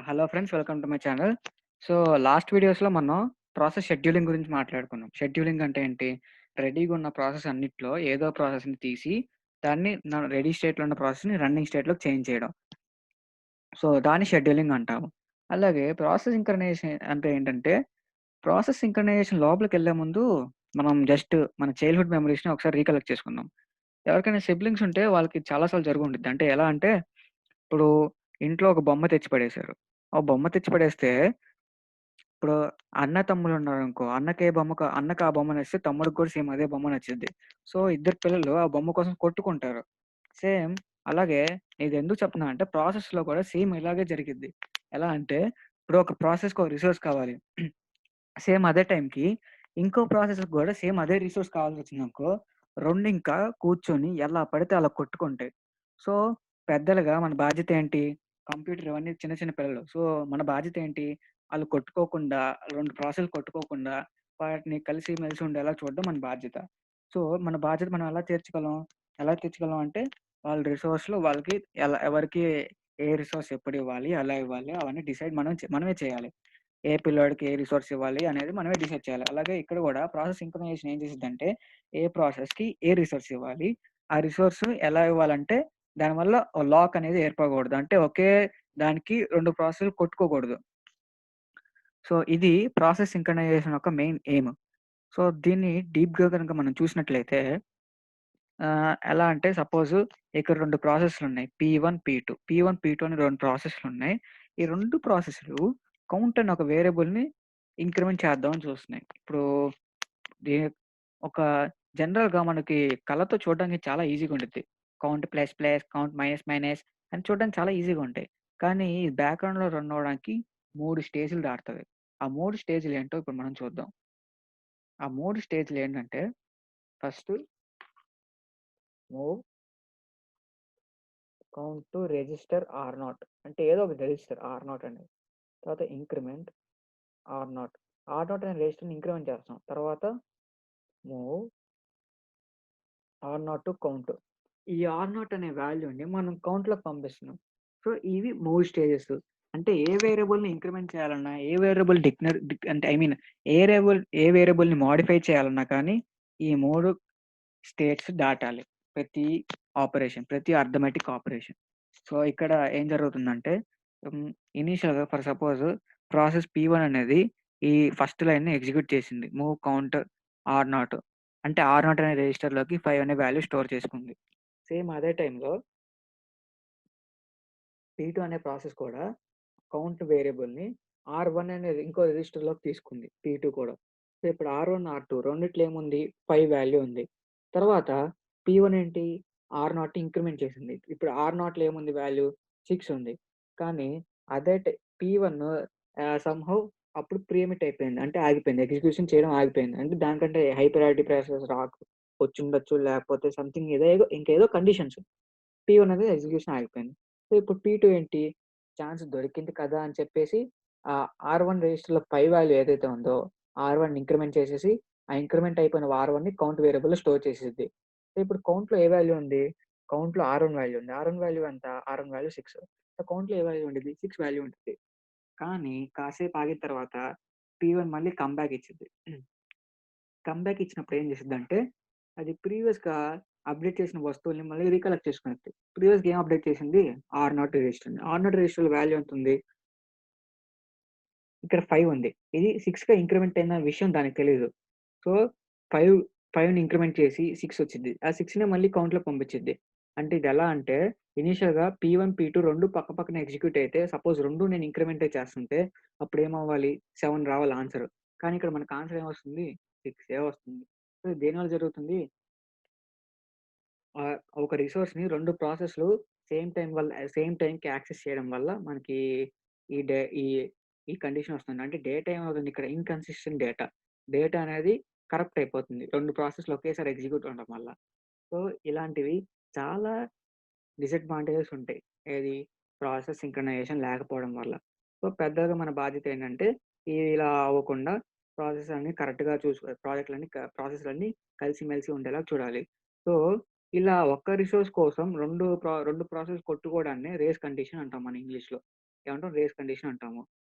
Hello friends, welcome to my channel. So, last వీడియోస్‌లో మనం process scheduling గురించి మాట్లాడుకున్నాం. షెడ్యూలింగ్ అంటే ఏంటి? రెడీగా ఉన్న ప్రాసెస్ అన్నిట్లో ఏదో ప్రాసెస్‌ని తీసి, దాన్ని రెడీ స్టేట్‌లో ఉన్న ప్రాసెస్‌ని రన్నింగ్ స్టేట్‌లోకి చేంజ్ చేయడం. సో, దాన్ని షెడ్యూలింగ్ అంటాము. అలాగే ప్రాసెస్ సింక్రనైజేషన్ అంటే ఏంటంటే, ప్రాసెస్ సింక్రనైజేషన్ లోపలికెళ్ళే ముందు మనం జస్ట్ మన చైల్డ్‌హుడ్ మెమోరీస్‌ని ఒకసారి రీకలెక్ట్ చేసుకుందాం. ఎవరికైనా సిబ్లింగ్స్ ఉంటే వాళ్ళకి చాలా సార్లు జరిగుండిద్ది. అంటే ఎలా అంటే, ఇప్పుడు ఇంట్లో ఒక బొమ్మ తెచ్చి పడేశారు. ఆ బొమ్మ తెచ్చి పడేస్తే ఇప్పుడు అన్న, తమ్ముళ్ళున్నారనుకో, అన్నకి ఆ బొమ్మ నచ్చితే తమ్ముడికి కూడా సేమ్ అదే బొమ్మ నచ్చిద్ది. సో, ఇద్దరు పిల్లలు ఆ బొమ్మ కోసం కొట్టుకుంటారు. సేమ్ అలాగే ఇదెందుకు చెప్తున్నా అంటే ప్రాసెస్‌లో కూడా సేమ్ ఇలాగే జరిగిద్ది. ఎలా అంటే ఇప్పుడు ఒక ప్రాసెస్‌కి ఒక రిసోర్స్ కావాలి. సేమ్ అదే టైంకి ఇంకో ప్రాసెస్‌కి గూడా సేమ్ అదే రిసోర్స్ కావాల్సొచ్చిందనుకో, 2 ఇంకా కూర్చొని ఎలా పడితే అలా కొట్టుకుంటాయి. సో, పెద్దలుగా మన బాధ్యత ఏంటి? కంప్యూటర్ ఇవన్నీ చిన్న చిన్న పిల్లలు. సో, మన బాధ్యత ఏంటి? ఆళ్ళు కొట్టుకోకుండా 2 ప్రాసెస్‌లు కొట్టుకోకుండా వాటిని కలిసిమెలిసి ఉండేలా చూడడం మన బాధ్యత. సో, మన బాధ్యత మనం ఎలా తీర్చగలం? ఎలా తీర్చగలం అంటే వాళ్ళ రిసోర్స్‌లు వాళ్ళకి ఎవరికి ఏ రిసోర్స్ ఎప్పుడివ్వాలి? ఎలా ఇవ్వాలి? అవన్నీ డిసైడ్ మనమే చేయాలి. ఏ పిల్లోడికి ఏ రిసోర్స్ ఇవ్వాలి అనేది మనమే డిసైడ్ చేయాలి. అలాగే ఇక్కడ గూడా ప్రాసెస్ సింక్రనైజేషన్ ఏం చేసిద్దంటే, ఏ ప్రాసెస్‌కి ఏ రిసోర్స్ ఇవ్వాలి, ఆ రిసోర్స్ ఎలా ఇవ్వాలంటే, దానివల్ల ఓ లాక్ అనేది ఏర్పడకూడదు. అంటే ఒకే దానికి 2 ప్రాసెస్‌లు కొట్టుకోకూడదు. సో, ఇది ప్రాసెస్ సింక్రనైజేషన్ యొక్క మెయిన్ ఎయిమ్. సో, దీన్ని డీప్‌గా గనుక మనం చూసినట్లయితే ఎలా అంటే సపోజ్ ఇక్కడ 2 ప్రాసెస్‌లున్నాయి. P1, P2. P1, P2 అని 2 ప్రాసెస్‌లున్నాయి. ఈ 2 ప్రాసెస్‌లు కౌంట్ అనే ఒక వేరియబుల్‌ని ఇంక్రిమెంట్ చేద్దామని చూస్తున్నాయి. ఇప్పుడు దే ఒక జనరల్‌గా మనకి కళ్ళతో చూడడానికి చాలా ఈజీగా ఉండిద్ది. Count plus plus, count minus minus అని చూడడానికి చాలా ఈజీగా ఉంటాయి. కానీ బ్యాక్‌గ్రౌండ్‌లో రన్ అవ్వడానికి 3 స్టేజ్‌లు దాటుతది. ఆ 3 స్టేజ్‌లు ఏంటో ఇప్పుడు మనం చూద్దాం. ఆ 3 స్టేజ్‌లు ఏంటంటే first move count to register ఆర్0 అంటే ఏదో ఒక రిజిస్టర్ ఆర్0 అనేది. తర్వాత ఇంక్రిమెంట్ ఆర్0. ఆర్0 అనే రిజిస్టర్‌ని ఇంక్రిమెంట్ చేస్తాం. తర్వాత మూవ్ ఆర్0 టు కౌంట్. ఈ ఆర్0 అనే వాల్యూని మనం కౌంట్‌లోకి పంపిస్తున్నాం. సో, ఇవి మూవ్ స్టేజెస్. అంటే ఏ వేరియబుల్‌ని ఇంక్రిమెంట్ చేయాలన్నా, ఏ వేరియబుల్ డిక్నర్ డిక్ అంటే ఐ మీన్ ఏ వేరియబుల్‌ని మోడిఫై చేయాలన్నా కానీ ఈ 3 స్టేట్స్ దాటాలి. ప్రతి ప్రతి అర్థమెటిక్ ఆపరేషన్. సో, ఇక్కడ ఏం జరుగుతుందంటే హ్మ్, ఇనీషియల్‌గా ఫర్ సపోజ్ ప్రాసెస్ P1 అనేది ఈ ఫస్ట్ లైన్‌ని ఎగ్జిక్యూట్ చేసింది. మూవ్ కౌంట్ ఆర్0 అంటే ఆర్0 అనే రిజిస్టర్‌లోకి 5 అనే వాల్యూ స్టోర్ చేసుకుంది. సేమ్ అదే టైంలో P2 అనే ప్రాసెస్ కూడా కౌంట్ వేరియబుల్‌ని ఆర్1 అనే ఇంకో రిజిస్టర్‌లోకి తీసుకుంది P2 కూడా. సో, ఇప్పుడు ఆర్1, ఆర్2 రెండిట్లో ఏముంది 5 వాల్యూ ఉంది. తర్వాత P1 ఏంటి ఆర్0 ఇంక్రిమెంట్ చేసింది. ఇప్పుడు ఆర్0లో ఏముంది వాల్యూ 6 ఉంది. కానీ అదే P1 సమ్‌హౌ అప్పుడు ప్రీఎమిట్ అయిపోయింది. అంటే ఆగిపోయింది. ఎగ్జిక్యూషన్ చేయడం ఆగిపోయింది. అంటే దానికంటే హై ప్రయారిటీ ప్రాసెస్ వచ్చుండొచ్చు. లేకపోతే సంథింగ్ ఇంకేదో కండిషన్స్. P1 అనేది ఎగ్జిక్యూషన్ ఆగిపోయింది. సో, ఇప్పుడు P2 ఏంటి? ఛాన్స్ దొరికింది కదా అని చెప్పేసి ఆర్1 రిజిస్టర్‌లో పై వాల్యూ ఏదైతే ఉందో ఆర్1ని ఇంక్రిమెంట్ చేసేసి, ఆ ఇంక్రిమెంట్ అయిపోయిన ఆర్1ని కౌంట్ వేరియబుల్‌లో స్టోర్ చేసేసిద్ది. సో, ఇప్పుడు కౌంట్‌లో ఏ వాల్యూ ఉంది? కౌంట్‌లో ఆర్1 వాల్యూ ఉంది. ఆర్1 వాల్యూ ఎంత? ఆర్1 వాల్యూ 6. సో, కౌంట్‌లో ఏ వాల్యూ ఉండిద్ది? 6 వాల్యూ ఉండిద్ది. కానీ కాసేపు ఆగిన తర్వాత P1 మళ్ళీ కమ్‌బ్యాక్ ఇచ్చిద్ది. కమ్‌బ్యాక్ ఇచ్చినప్పుడు ఏం చేసిద్దంటే, అది ప్రీవియస్‌గా అప్‌డేట్ చేసిన వస్తువుల్ని మళ్ళీ రీకలెక్ట్ చేసుకునిద్ది. ప్రీవియస్‌గా ఏం అప్‌డేట్ చేసింది? ఆర్0 రిజిస్టర్‌ని. ఆర్0 రిజిస్టర్‌లో వాల్యూ ఎంతుంది? ఇక్కడ 5 ఉంది. ఇది 6గా ఇంక్రిమెంట్ అయిందన్న విషయం దానికి తెలీదు. సో, 5, 5ని ఇంక్రిమెంట్ చేసి 6 వచ్చిద్ది. ఆ 6నే మళ్ళీ కౌంట్‌లోకి పంపించిద్ది. అంటే ఇదెలా అంటే ఇనీషియల్‌గా P1, P2 2 పక్క పక్కన ఎగ్జిక్యూట్ అయితే సపోజ్ 2 నేను ఇంక్రిమెంటే చేస్తుంటే అప్పుడేమవ్వాలి? 7 రావాలి ఆన్సర్. కానీ ఇక్కడ మనకు ఆన్సర్ ఏమొస్తుంది? 6 వస్తుంది. సో, దేనివల్ల జరుగుతుంది? ఒక రిసోర్స్‌ని 2 ప్రాసెస్‌లు సేమ్ టైమ్‌కి యాక్సెస్ చేయడం వల్ల మనకి ఈ డే ఈ ఈ కండిషన్ వస్తుంది. అంటే డేటా ఏమవుతుంది ఇక్కడ ఇన్‌కన్సిస్టెంట్ డేటా. డేటా అనేది కరప్ట్ అయిపోతుంది. 2 ప్రాసెస్‌లు ఒకేసారి ఎగ్జిక్యూట్ అవ్వడం వల్ల. సో, ఇలాంటివి చాలా డిసడ్వాంటేజెస్ ఉంటాయి. ఏది ప్రాసెస్ సింక్రనైజేషన్ లేకపోవడం వల్ల. సో, పెద్దగా మన బాధ్యత ఏంటంటే ఇలా అవ్వకుండా ప్రాసెస్‌లన్నీ కలిసిమెలిసి ఉండేలా చూడాలి. సో, ఇలా ఒక్క రిసోర్స్ కోసం 2 ప్రాసెస్ కొట్టుకోవడాన్ని రేస్ కండిషన్ అంటాం మన ఇంగ్లీష్‌లో. ఏమంటాం రేస్ కండిషన్ అంటాము.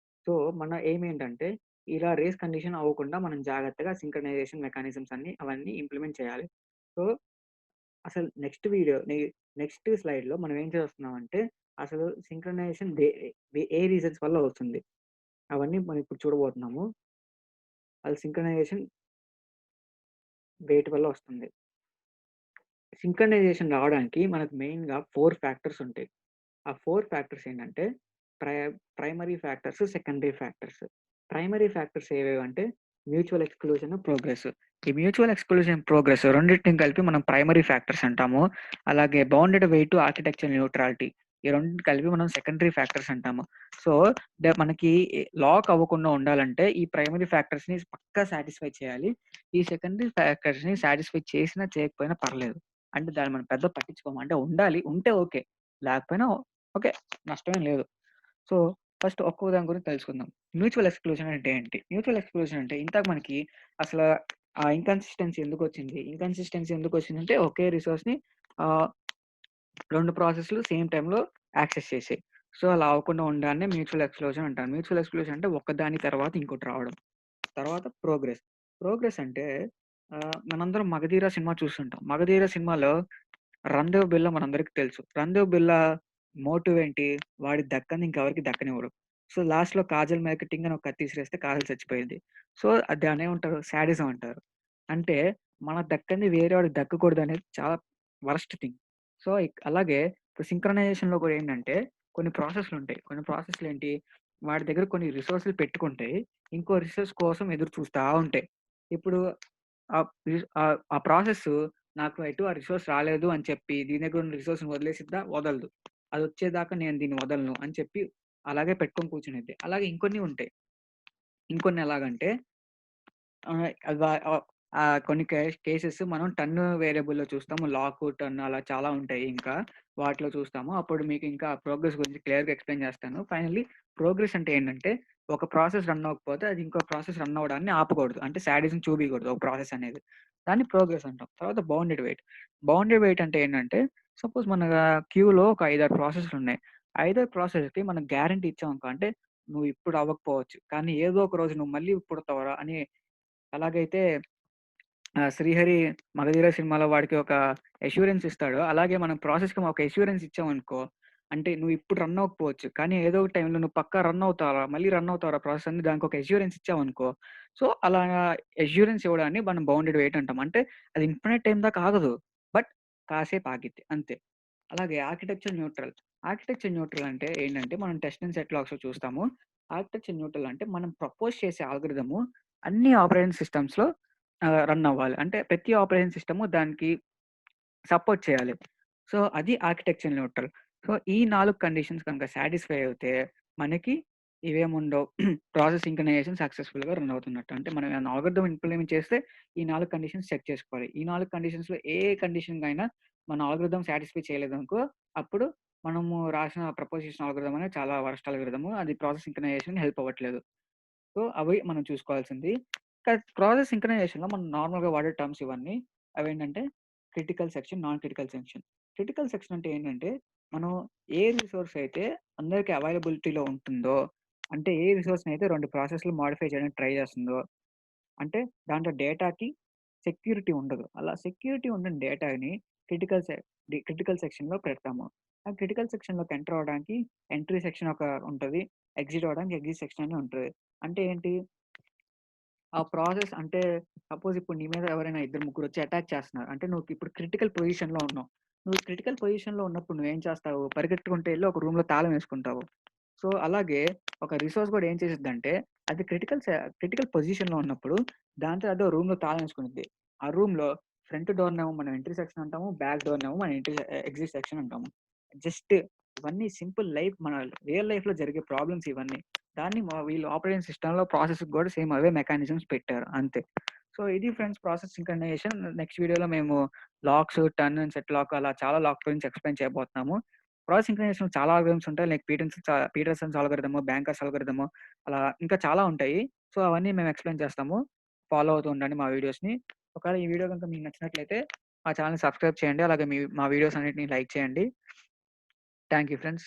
సో, మన ఎయిమ్ ఏంటంటే ఇలా రేస్ కండిషన్ అవ్వకుండా మనం జాగ్రత్తగా సింక్రనైజేషన్ మెకానిజమ్స్ అవన్నీ ఇంప్లిమెంట్ చేయాలి. సో, అసలు నెక్స్ట్ స్లైడ్‌లో మనం ఏం చేస్తున్నామంటే అసలు సింక్రనైజేషన్ ఏ రీజన్స్ వల్ల అవుతుంది. అవన్నీ మనం ఇప్పుడు చూడబోతున్నాము. అది సింక్రనైజేషన్ వేటి వల్ల వస్తుంది. సింక్రనైజేషన్ రావడానికి మనకు మెయిన్‌గా 4 ఫ్యాక్టర్స్ ఉంటాయి. ఆ 4 ఫ్యాక్టర్స్ ఏంటంటే ప్రై primary factors, secondary factors. Primary factors ఏవేవంటే మ్యూచువల్ ఎక్స్‌క్లూజన్, ప్రోగ్రెస్. ఈ మ్యూచువల్ ఎక్స్‌క్లూజన్, ప్రోగ్రెస్ రెండిటిని కలిపి మనం ప్రైమరీ ఫ్యాక్టర్స్ అంటాము. అలాగే బౌండెడ్ వెయిట్, ఆర్కిటెక్చర్ న్యూట్రాలిటీ ఈ రెండిటిని కలిపి మనం సెకండరీ ఫ్యాక్టర్స్ అంటాము. సో, మనకి లాక్ అవ్వకుండా ఉండాలంటే ఈ ప్రైమరీ ఫ్యాక్టర్స్‌ని పక్కా సాటిస్ఫై చేయాలి. ఈ సెకండరీ ఫ్యాక్టర్స్‌ని సాటిస్ఫై చేసినా, చేయకపోయినా పర్లేదు. అంటే దాన్ని మనం పెద్దగా పట్టించుకోము. అంటే ఉండాలి. ఉంటే ఓకే. లేకపోయినా ఓకే. నష్టమేం లేదు. సో, ఫస్ట్ ఒక్కో దాని గురించి తెలుసుకుందాం. మ్యూచువల్ ఎక్స్‌క్లూజన్ అంటే ఏంటి? మ్యూచువల్ ఎక్స్‌క్లూజన్ అంటే ఇందాక మనకి అసల ఆ ఇన్‌కన్సిస్టెన్సీ ఎందుకొచ్చింది? ఇన్‌కన్సిస్టెన్సీ ఎందుకొచ్చిందంటే ఒకే రిసోర్స్‌ని ఆహ్, 2 ప్రాసెస్‌లు సేమ్ టైమ్‌లో యాక్సెస్ చేసాయి. సో, అలా అవ్వకుండా ఉండడాన్ని మ్యూచువల్ ఎక్స్‌క్లూజన్ అంటారు. మ్యూచువల్ ఎక్స్‌క్లూజన్ అంటే ఒకదాని తర్వాత ఇంకోటి రావడం. తర్వాత ప్రోగ్రెస్. ప్రోగ్రెస్ అంటే మనందరం 'మగధీర' సినిమా చూసుంటాం. 'మగధీర' సినిమాలో 'రణ్దేవ్ బిల్ల' మనందరికి తెలుసు. 'రణ్దేవ్ బిల్ల' మోటివ్ ఏంటి? వాడికి దక్కనిది ఇంకెవరికీ దక్కనివ్వడు. సో, లాస్ట్‌లో కాజల్ మీదకి టింగ్ అని ఒక కత్తి విసిరేస్తే కాజల్ చచ్చిపోయిద్ది. సో, దాన్నేమంటారు? శాడిజం అంటారు. అంటే మనకు దక్కనిది వేరే వాడికి దక్కకూడదనేది చాలా వరస్ట్ థింగ్. సో, అలాగే ఇప్పుడు సింక్రనైజేషన్‌లో కూడా ఏంటంటే కొన్ని ప్రాసెస్‌లుంటాయి. కొన్ని ప్రాసెస్‌లేంటి? వాడి దగ్గర కొన్ని రిసోర్స్‌లు పెట్టుకుంటాయి. ఇంకో రిసోర్స్ కోసం ఎదురు చూస్తా ఉంటాయి. ఇప్పుడు ఆ ప్రాసెస్సు నాకు ఎటు ఆ రిసోర్స్ రాలేదు అని చెప్పి దీని దగ్గర ఉన్న రిసోర్స్‌ని వదిలేసిద్దా? వదలదు. అదొచ్చేదాకా నేను దీన్ని వదలను అని చెప్పి అలాగే పెట్టుకొని కూర్చునిద్ది. అలాగే ఇంకొన్ని ఉంటాయి. ఇంకొన్ని ఎలాగంటే ఆహ్, అవ ఆహ్, కొన్ని కేసెస్ మనం టర్న్ వేరియబుల్‌లో చూస్తాము. లాకు, టర్న్ అలా చాలా ఉంటాయి ఇంకా. వాటిలో చూస్తాము. అప్పుడు మీకు ఇంకా ప్రోగ్రెస్ గురించి క్లియర్‌గా ఎక్స్‌ప్లెయిన్ చేస్తాను. ఫైనల్లీ ప్రోగ్రెస్ అంటే ఏంటంటే ఒక ప్రాసెస్ రన్ అవ్వకపోతే అది ఇంకో ప్రాసెస్ రన్ అవ్వడాన్ని ఆపకూడదు. అంటే సాడిజం చూపియకూడదు ఒక ప్రాసెస్ అనేది. దాన్ని ప్రోగ్రెస్ అంటాం. తర్వాత బౌండెడ్ వెయిట్. బౌండెడ్ వెయిట్ అంటే ఏంటంటే సపోజ్ మన క్యూలో ఒక 5, 6 ప్రాసెస్‌లున్నాయి. 5 ప్రాసెస్‌కి మనం గ్యారంటీ ఇచ్చామనుకో అంటే నువ్వు ఇప్పుడు అవ్వకపోవచ్చు. కానీ ఏదో ఒక రోజు నువ్వు మళ్ళీ పుడతావురా అని ఎలాగైతే 'శ్రీహరి' 'మగధీర' సినిమాలో వాడికి ఒక అష్యూరెన్స్ ఇస్తాడో, అలాగే మనం ప్రాసెస్‌కి ఒక అష్యూరెన్స్ ఇచ్చామనుకో, అంటే నువ్వు ఇప్పుడు రన్ అవ్వకపోవచ్చు. కానీ ఏదో ఒక టైంలో నువ్వు పక్కా రన్ అవుతావురా, మళ్ళీ రన్ అవుతావురా ప్రాసెస్ అని దానికి ఒక అష్యూరెన్స్ ఇచ్చామనుకో, సో, అలా అష్యూరెన్స్ ఇవ్వడాన్ని మనం బౌండెడ్ వెయిట్ అంటాం. అంటే అది ఇన్ఫినైట్ టైమ్ దాకా ఆగదు. బట్ కాసేపు ఆగిద్ది అంతే. అలాగే ఆర్కిటెక్చర్ న్యూట్రల్. ఆర్కిటెక్చర్ న్యూట్రల్ అంటే ఏంటంటే, మనం టెస్ట్ అండ్ సెట్ లాగ్స్‌లో చూస్తాము. ఆర్కిటెక్చర్ న్యూట్రల్ అంటే మనం ప్రపోజ్ చేసే ఆల్గోరిథము అన్ని ఆపరేటింగ్ సిస్టమ్స్‌లో రన్ అవ్వాలి. అంటే ప్రతి ఆపరేటింగ్ సిస్టము దానికి సపోర్ట్ చేయాలి. సో, అది ఆర్కిటెక్చర్ న్యూట్రల్. సో, ఈ 4 కండిషన్స్ కనుక సాటిస్ఫై అవుతే మనకి ఇవేముండవు. ప్రాసెస్ సింక్రనైజేషన్ సక్సెస్‌ఫుల్‌గా రన్ అవుతున్నట్టు. అంటే మనం ఏమన్నా ఆల్గోరిథం ఇంప్లిమెంట్ చేస్తే ఈ 4 కండిషన్స్ చెక్ చేసుకోవాలి. ఈ 4 కండిషన్స్‌లో ఏ కండిషన్‌కైనా మన ఆల్గోరిథం సాటిస్ఫై చేయలేదనుకో, అప్పుడు మనము రాసిన ప్రపోజ్ చేసిన ఆల్గోరిథం అనేది చాలా వరస్ట్ ఆల్గోరిథము. అది ప్రాసెస్ సింక్రనైజేషన్‌కి హెల్ప్ అవ్వట్లేదు. సో, అవి మనం చూసుకోవాల్సింది. ప్రాసెస్ సింక్రనైజేషన్‌లో మనం నార్మల్‌గా వాడే టర్మ్స్ ఇవన్నీ. అవేంటంటే critical section, non critical section. Critical section అంటే ఏంటంటే, మనం ఏ రిసోర్స్ అయితే అందరికి అవైలబిలిటీలో ఉంటుందో, అంటే ఏ రిసోర్స్‌నైతే 2 ప్రాసెస్‌లు మోడిఫై చేయడానికి ట్రై చేస్తుందో, అంటే దాంట్లో డేటాకి సెక్యూరిటీ ఉండదు. అలా సెక్యూరిటీ ఉండని డేటాని క్రిటికల్ సె క్రిటికల్ సెక్షన్‌లో పెడతాము. ఆ క్రిటికల్ సెక్షన్‌లోకి ఎంటర్ అవ్వడానికి ఎంట్రీ సెక్షన్ ఒక ఉంటది. ఎగ్జిట్ అవ్వడానికి ఎగ్జిట్ సెక్షన్ అని ఉంటది. అంటే ఏంటి? ఆ ప్రాసెస్ అంటే సపోజ్ ఇప్పుడు నీ మీద ఎవరైనా ఇద్దరు ముగ్గురొచ్చి అటాక్ చేస్తున్నారు. అంటే నువ్వు ఇప్పుడు క్రిటికల్ పొజిషన్‌లో ఉన్నావు. నువ్వు క్రిటికల్ పొజిషన్‌లో ఉన్నప్పుడు నువ్వేం చేస్తావు? పరిగెత్తుకుంటూ ఎళ్లి ఒక రూమ్‌లో తాళం వేసుకుంటావు. సో, అలాగే ఒక రిసోర్స్ కూడా ఏం చేసిద్దంటే అది క్రిటికల్ పొజిషన్‌లో ఉన్నప్పుడు దాంతో అదో రూమ్‌లో తాళం వేసుకునిద్ది. ఆ రూమ్‌లో ఫ్రంట్ డోర్‌నేమో మనం ఎంట్రీ సెక్షన్ అంటాము. బ్యాక్ డోర్‌నేమో మనం ఎగ్జిట్ సెక్షన్ అంటాము. జస్ట్ ఇవన్నీ సింపుల్ లైఫ్ మన రియల్ లైఫ్‌లో జరిగే ప్రాబ్లమ్స్ ఇవన్నీ. దాన్ని వీళ్ళు ఆపరేటింగ్ సిస్టమ్‌లో ప్రాసెస్‌కి గూడా సేమ్ అవే మెకానిజమ్స్ పెట్టారు అంతే. సో, ఇది ఫ్రెండ్స్ ప్రాసెస్ సింక్రనైజేషన్. నెక్స్ట్ వీడియోలో మేము locks, turn and set lock అలా చాలా లాక్ గురించి ఎక్స్‌ప్లెయిన్ చేయబోతున్నాము. ప్రాసెస్ సింక్రనైజేషన్‌లో చాలా అల్గోరిథమ్స్ ఉంటాయి. లైక్ పీటర్సన్స్ అల్గోరిథమ్, బ్యాంకర్స్ అల్గోరిథమ్ అలా ఇంకా చాలా ఉంటాయి. సో, అవన్నీ మేము ఎక్స్‌ప్లెయిన్ చేస్తాము. ఫాలో అవుతూ ఉండండి మా వీడియోస్‌ని. ఒకవేళ ఈ వీడియో గనుక మీకు నచ్చినట్లయితే మా ఛానెల్‌ని సబ్స్క్రైబ్ చేయండి. అలాగే మా వీడియోస్ అన్నిటిని లైక్ చేయండి. Thank you friends.